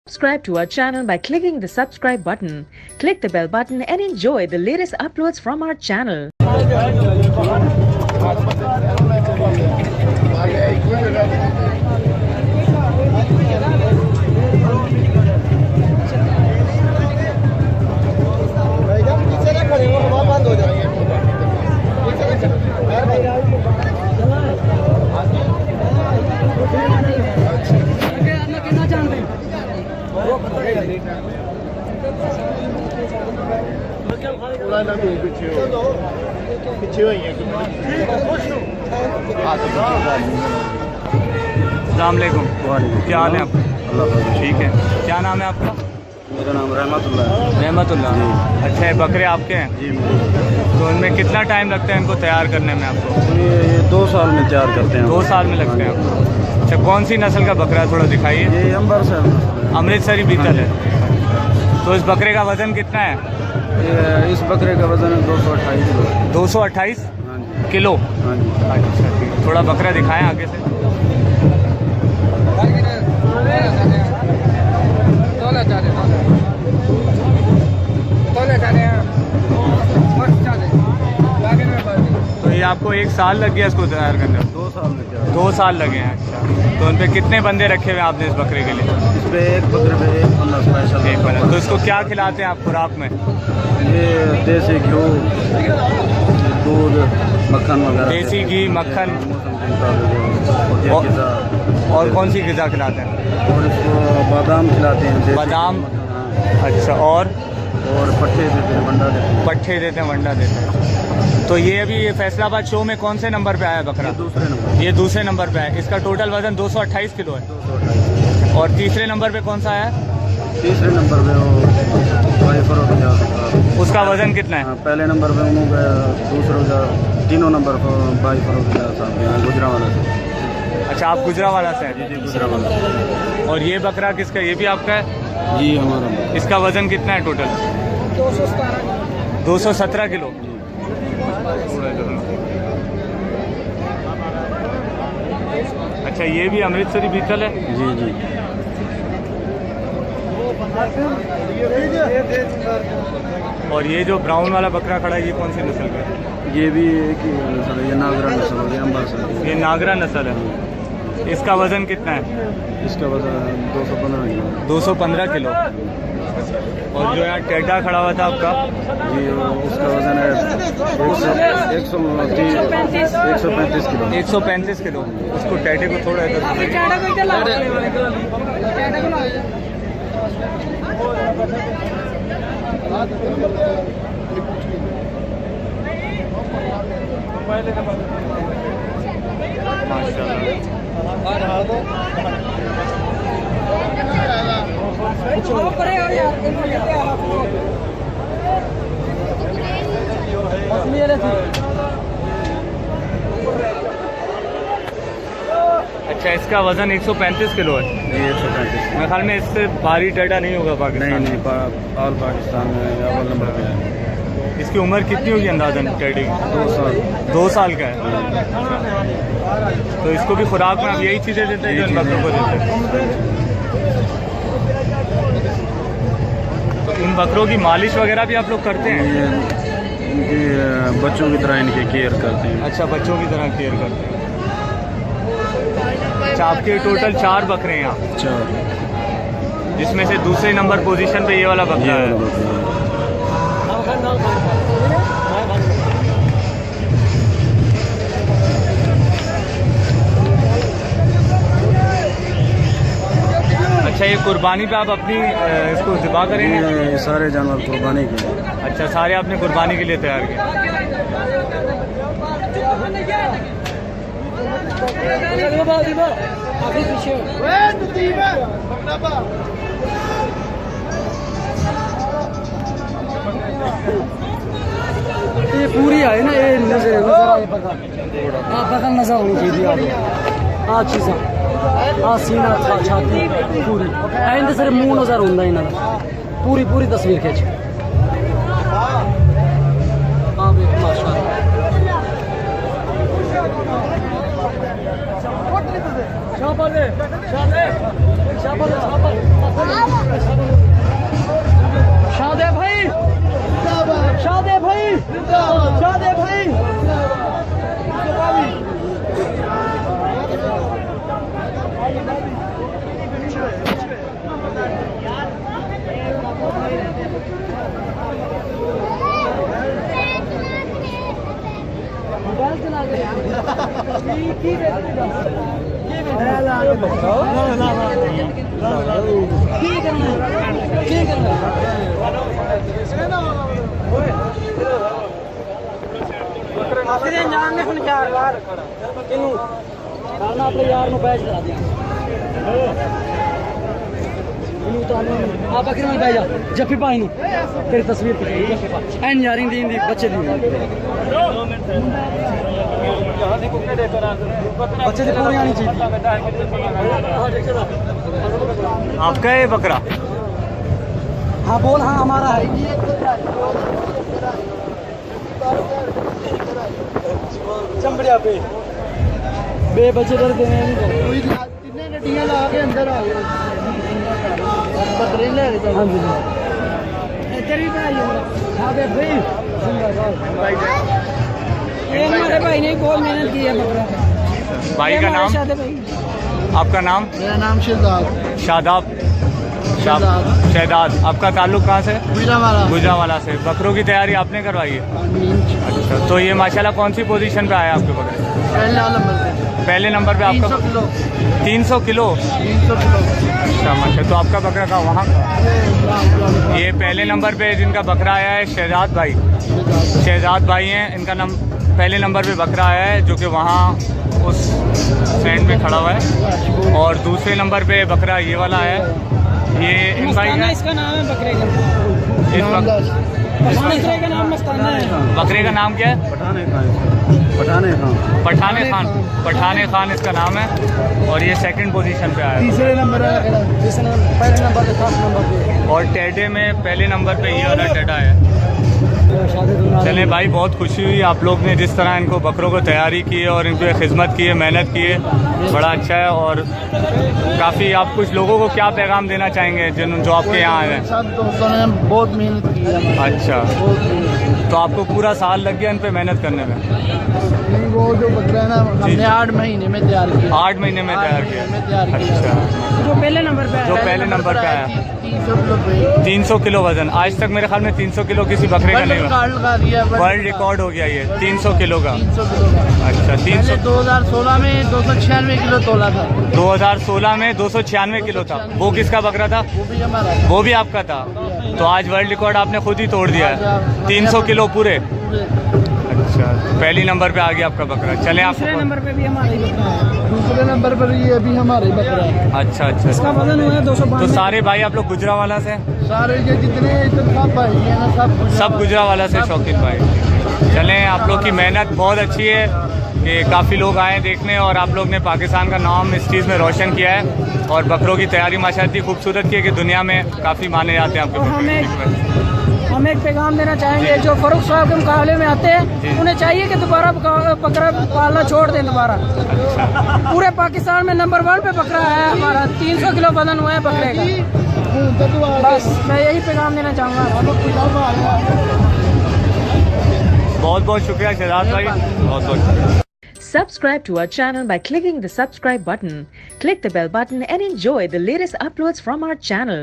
Subscribe to our channel by clicking the subscribe button. Click the bell button and enjoy the latest uploads from our channel. अस्सलामुअलैकुम, क्या हाल है आपका? ठीक है। क्या नाम है आपका? मेरा नाम रहमतुल्लाह। रहमतुल्लाह। अच्छा, ये बकरे आपके हैं जी। तो इनमें कितना टाइम लगता है इनको तैयार करने में आपको? ये 2 साल में तैयार करते हैं। 2 साल में लगते हैं आपको। अच्छा, कौन सी नस्ल का बकरा है, थोड़ा दिखाइए। ये अंबर से अमृतसरी बीतल है। तो इस बकरे का वज़न कितना है? इस बकरे का वज़न है 228 किलो। 228 हाँ जी। किलो? हाँ जी। अच्छा ठीक। थोड़ा बकरा दिखाएं आगे से। तो ये आपको 1 साल लग गया इसको तैयार करने में? 2 साल में तैयार। 2 साल लगे हैं। अच्छा, तो उन पे कितने बंदे रखे हुए हैं आपने इस बकरे के लिए? इस पे एक बकरे पे एक बंदा स्पेशल। एक बंदा। तो इसको क्या खिलाते हैं आप खुराक में? ये देसी घी, दूध, मक्खन वगैरह। देसी घी, मक्खन और कौन सी ग़िज़ा खिलाते हैं? और इसको बादाम खिलाते हैं। बादाम। अच्छा, और पट्ठे देते हैं, वंडा देते हैं। पट्ठे देते हैं, वंडा देते हैं। तो ये अभी फैसलाबाद शो में कौन से नंबर पे आया बकरा? दूसरे नंबर। ये दूसरे नंबर पे है। इसका टोटल वज़न 228 किलो है। 228। और तीसरे नंबर पे कौन सा आया? तीसरे नंबर पे वो भाई फरोख इजाज़। उसका वज़न कितना है? पहले नंबर पे उन्होंने, दूसरे तीनों नंबर पर भाई फरोख इजाज़ साहब गुजरावाला से। अच्छा, आप गुजरावाला से हैं? जी, गुजरावाला। और ये बकरा किसका? ये भी आपका है? जी, हमारा। इसका वज़न कितना है टोटल? 217 किलो। अच्छा, ये भी अमृतसरी बीतल है? जी जी। और ये जो ब्राउन वाला बकरा खड़ा है, ये कौन सी नस्ल का है? ये भी एक ही नस्ल है, ये नागरा नस्ल है, ये अंबर से। ये नागरा नस्ल है। इसका वज़न कितना है? इसका वजन 215 किलो। 215 किलो। और जो यहाँ टेढ़ा खड़ा हुआ था आपका? जी, उसका वजन है 135 किलो। 135 किलो। उसको टेढ़े को थोड़ा इधर अच्छा, इसका वज़न 135 किलो है। जी, 135। मेरे ख्याल में इससे भारी टेढ़ा नहीं होगा पाकिस्तान? नहीं, ऑल पाकिस्तान में अव्वल नंबर पे है। इसकी उम्र कितनी होगी अंदाज़न टेढ़ी? 2 साल। 2 साल का है। तो इसको भी खुराक में आप यही चीज़ें देते हैं जो इन बकरों को देते हैं? तो इन बकरों की मालिश वगैरह भी आप लोग करते हैं? इनकी बच्चों की तरह इनकी केयर करते हैं। अच्छा, बच्चों की तरह केयर करते हैं। अच्छा, आपके टोटल 4 बकरे हैं यहाँ, 4, जिसमें से दूसरे नंबर पोजीशन पे ये वाला बकरा है। अच्छा, ये कुर्बानी पे आप अपनी इसको ज़िबा करेंगे? ये सारे जानवर कुर्बानी के लिए। अच्छा, सारे आपने कुर्बानी के लिए तैयार किए। ये पूरी है ना, ये नजर बगल नजर होनी चाहिए। हाँ चीज़ा, हाँ सीना, छाती पूरी आइंदे सर मुँह नजर होता इन्हों पूरी पूरी तस्वीर खिंच। हाँ माशा शादे भाई, शादे भाई, शादे भाई। अपने यार में बैच करा दिया आप बकरे में बैठ जा जफ्फी पाई तेरी तस्वीर एन यारिंग दी बच्चे दी बच्चे दी पूरी आनी चाहिए। आपका है बकरा? हाँ बोल, हाँ हमारा है। चंबड़िया पे बे बच्चे डर देने गड्डियां ला के अंदर आ गए बकरे ले गए। हाँ जी तेरी भाई ये हमारे भाई ने बहुत मेहनत की है बकरा। भाई का नाम? आपका नाम? मेरा नाम शहजाद। शादाब, शहजाद। आपका ताल्लुक कहाँ से? गुजरावाला से। बकरों की तैयारी आपने करवाई है? अच्छा, तो ये माशाल्लाह कौन सी पोजीशन पे आया आपके बकरे? पहले नंबर पे आपका 300 किलो। अच्छा माशा। तो आपका बकरा का वहाँ का? ये पहले नंबर पे जिनका बकरा आया है शहजाद भाई, शहजाद भाई हैं। इनका नाम पहले नंबर पे बकरा आया है जो कि वहाँ उस स्टैंड में खड़ा हुआ है। और दूसरे नंबर पे बकरा ये वाला है, ये इन भाई का। इसका नाम है बकरे का, बकरे का नाम मस्ताना है। बकरे का नाम क्या है? पठाने खान इसका नाम है। और ये सेकंड पोजीशन पे आया। तीसरे नंबर पहले नंबर पे, खास नंबर पे। और टेढ़े में पहले नंबर पे ये वाला टेढ़ा है। चले भाई, बहुत खुशी हुई आप लोग ने जिस तरह इनको बकरों को तैयारी की है और इनको खिदमत की है, मेहनत की है, बड़ा अच्छा है। और काफ़ी आप कुछ लोगों को क्या पैगाम देना चाहेंगे जो आपके यहाँ आए हैं? सब दोस्तों ने बहुत मेहनत की है। अच्छा, तो आपको पूरा साल लग गया इन पे मेहनत करने में? नहीं, वो जो बकरा है ना हमने 8 महीने में तैयार किया। 8 महीने में तैयार किया। अच्छा, जो पहले नंबर पे जो पहले नंबर पे आया 300 किलो वजन। आज तक मेरे ख्याल में 300 किलो किसी बकरे का नहीं हुआ। वर्ल्ड रिकॉर्ड हो गया ये 300 किलो का। 300 किलो का। अच्छा, 300। 2016 में 296 किलो तोला था। 2016 में 296 किलो था। वो किसका बकरा था? वो भी हमारा। वो भी आपका था। तो आज वर्ल्ड रिकॉर्ड आपने खुद ही तोड़ दिया है, 300 किलो पूरे। अच्छा, पहली नंबर पे आ गया आपका बकरा। चले आप दूसरे नंबर पे भी हमारा ही बकरा है। दूसरे नंबर पर ये अभी हमारे बकरा है। अच्छा अच्छा। इसका वजन हुआ है 292। तो सारे भाई आप लोग गुजरावाला से? सारे ये जितने सब भाई हैं ना सब गुजरावाला से शौकीन भाई। चलें, आप लोग की मेहनत बहुत अच्छी है कि काफ़ी लोग आए देखने और आप लोग ने पाकिस्तान का नाम इस चीज़ में रोशन किया है। और बकरों की तैयारी माशाअल्लाह इतनी खूबसूरत की है कि दुनिया में काफ़ी माने जाते हैं आपके बकरे। हम एक पैगाम देना चाहेंगे जो फरूख साहब के मुकाबले में आते हैं, उन्हें चाहिए कि दोबारा बकरा पालना छोड़ दें दोबारा। अच्छा। पूरे पाकिस्तान में नंबर 1 पे बकरा है हमारा। 300 किलो वजन हुआ है बकरे का। बस मैं यही पैगाम देना चाहूँगा। बहुत बहुत शुक्रिया शहजाद भाई, बहुत बहुत। Subscribe to our channel by clicking the subscribe button. Click the bell button and enjoy the latest uploads from our channel.